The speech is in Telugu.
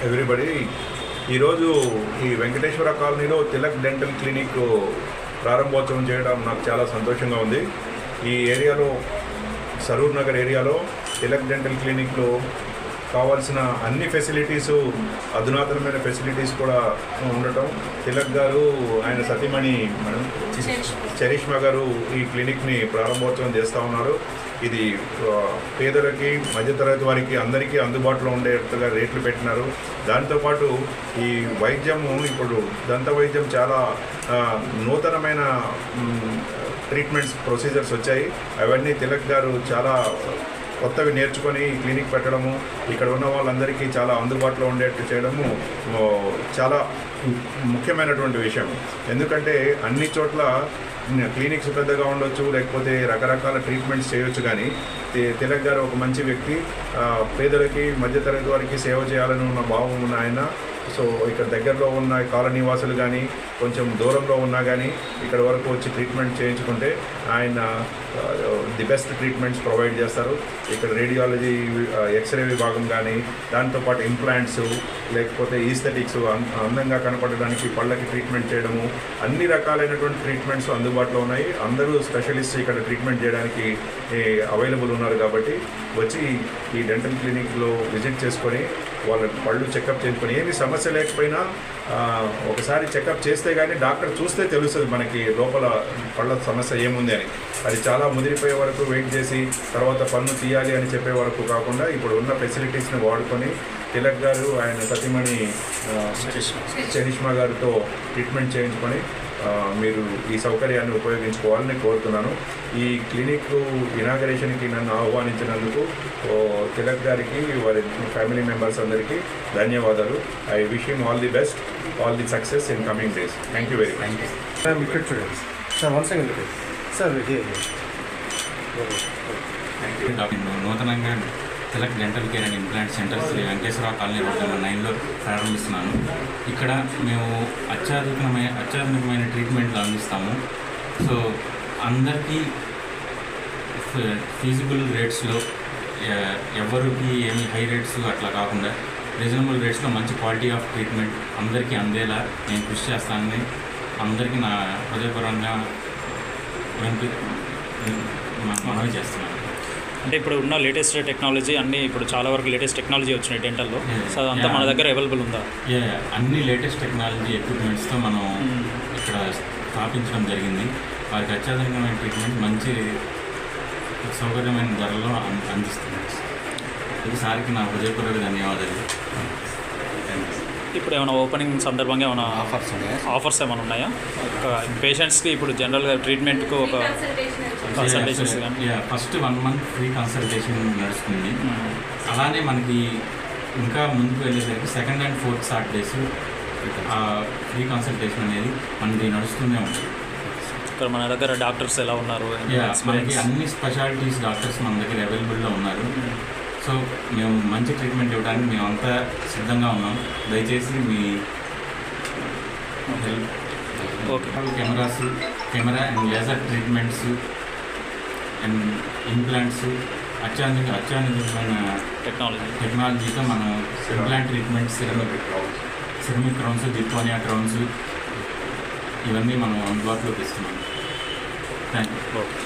ఎవ్రీబడి ఈరోజు ఈ వెంకటేశ్వర కాలనీలో తిలక్ డెంటల్ క్లినిక్ ప్రారంభోత్సవం చేయడం నాకు చాలా సంతోషంగా ఉంది. ఈ ఏరియాలో సరూర్ నగర్ ఏరియాలో తిలక్ డెంటల్ క్లినిక్లో కావాల్సిన అన్ని ఫెసిలిటీసు, అధునాతనమైన ఫెసిలిటీస్ కూడా ఉండటం, తిలక్ గారు ఆయన సతీమణి మేడం చరిష్మా గారు ఈ క్లినిక్ని ప్రారంభోత్సవం చేస్తూ ఉన్నారు. ఇది పేదలకి, మధ్యతరగతి వారికి అందరికీ అందుబాటులో ఉండేట్టుగా రేట్లు పెట్టినారు. దాంతోపాటు ఈ వైద్యము, ఇప్పుడు దంత వైద్యం చాలా నూతనమైన ట్రీట్మెంట్స్ ప్రొసీజర్స్ వచ్చాయి. అవన్నీ తిలక్ గారు చాలా కొత్తవి నేర్చుకొని ఈ క్లినిక్ పెట్టడము, ఇక్కడ ఉన్న వాళ్ళందరికీ చాలా అందుబాటులో ఉండేట్టు చేయడము చాలా ముఖ్యమైనటువంటి విషయం. ఎందుకంటే అన్ని చోట్ల క్లినిక్స్ పెద్దగా ఉండొచ్చు, లేకపోతే రకరకాల ట్రీట్మెంట్స్ చేయొచ్చు, కానీ తిలక్ గారు ఒక మంచి వ్యక్తి, పేదలకి, మధ్యతరగతి వారికి సేవ చేయాలని ఉన్న భావం ఉన్న ఆయన. సో ఇక్కడ దగ్గరలో ఉన్న కాలనీ వాసులు కానీ, కొంచెం దూరంలో ఉన్నా కానీ ఇక్కడ వరకు వచ్చి ట్రీట్మెంట్ చేయించుకుంటే ఆయన ది బెస్ట్ ట్రీట్మెంట్స్ ప్రొవైడ్ చేస్తారు. ఇక్కడ రేడియాలజీ, ఎక్స్రే విభాగం కానీ, దాంతోపాటు ఇంప్లాంట్స్, లేకపోతే ఈస్థెటిక్స్, అందంగా కనపడడానికి పళ్ళకి ట్రీట్మెంట్ చేయడము, అన్ని రకాలైనటువంటి ట్రీట్మెంట్స్ అందుబాటులో ఉన్నాయి. అందరూ స్పెషలిస్ట్ ఇక్కడ ట్రీట్మెంట్ చేయడానికి అవైలబుల్ ఉన్నారు. కాబట్టి వచ్చి ఈ డెంటల్ క్లినిక్లో విజిట్ చేసుకొని వాళ్ళ పళ్ళు చెకప్ చేసుకొని, ఏమి సమస్య లేకపోయినా ఒకసారి చెకప్ చేస్తే కానీ డాక్టర్ చూస్తే తెలుస్తుంది మనకి లోపల పళ్ళ సమస్య ఏముంది అని. అది చాలా ముదిరిపోయే వరకు వెయిట్ చేసి తర్వాత పన్ను తీయాలి అని చెప్పే వరకు కాకుండా ఇప్పుడు ఉన్న ఫెసిలిటీస్ని వాడుకొని తిలక్ గారు ఆయన సతీమణి చరిష్మా గారితో ట్రీట్మెంట్ చేయించుకొని మీరు ఈ సౌకర్యాన్ని ఉపయోగించుకోవాలని కోరుతున్నాను. ఈ క్లినిక్ ఇనాగరేషన్కి నన్ను ఆహ్వానించినందుకు తిలక్ గారికి, వారి ఫ్యామిలీ మెంబర్స్ అందరికీ ధన్యవాదాలు. I wish him all the best, all the success in coming days. Thank you very much. ఇక్కడ చూడండి సార్, 1 సెకండ్ సార్. నూతనంగా Tilak dental care and implant centres Venkateshwara colony road number 9లో ప్రారంభిస్తున్నాను. ఇక్కడ మేము అత్యాధునికమైన ట్రీట్మెంట్లు అందిస్తాము. సో అందరికీ ఫీజిబుల్ రేట్స్లో, ఎవరికి ఏమి హై రేట్స్ అట్లా కాకుండా రీజనబుల్ రేట్స్లో మంచి క్వాలిటీ ఆఫ్ ట్రీట్మెంట్ అందరికీ అందేలా నేను కృషి చేస్తానని అందరికీ నా హృదయపూర్వకంగా మనవి చేస్తున్నాను. అంటే ఇప్పుడు ఉన్న లేటెస్ట్ టెక్నాలజీ అన్నీ, ఇప్పుడు చాలా వరకు లేటెస్ట్ టెక్నాలజీ వచ్చినాయి డెంటల్లో. సో అదంతా మన దగ్గర అవైలబుల్ ఉందా? అన్ని లేటెస్ట్ టెక్నాలజీ ఎక్విప్మెంట్స్తో మనం ఇక్కడ స్థాపించడం జరిగింది. వారికి అత్యాధునికమైన ట్రీట్మెంట్ మంచి సౌకర్యమైన ధరలో అందిస్తుంది. ఈసారికి నా హృదయపూర్వక ధన్యవాదాలు. ఇప్పుడు ఏమైనా ఓపెనింగ్ సందర్భంగా ఏమైనా ఆఫర్స్ ఏమైనా ఉన్నాయా పేషెంట్స్కి? ఇప్పుడు జనరల్గా ట్రీట్మెంట్కు ఒక కన్సల్టేషన్స్ కానీ ఫస్ట్ 1 month ఫ్రీ కన్సల్టేషన్ నడుస్తుంది. అలానే మనకి ఇంకా ముందుకు వెళ్ళేసరికి 2nd and 4th Saturdays free consultation అనేది మనకి నడుస్తూనే ఉంటుంది. ఇక్కడ మన దగ్గర డాక్టర్స్ ఎలా ఉన్నారు? మనకి అన్ని స్పెషాలిటీస్ డాక్టర్స్ మన దగ్గర అవైలబుల్లో ఉన్నారు. సో మేము మంచి ట్రీట్మెంట్ ఇవ్వడానికి మేమంతా సిద్ధంగా ఉన్నాం. దయచేసి మీ camera and laser treatments and implants, అత్యాధునికమైన టెక్నాలజీతో మనం implant treatments, ceramic crowns, zirconia crowns, ఇవన్నీ మనం అందుబాటులోకి ఇస్తున్నాం. Thank you.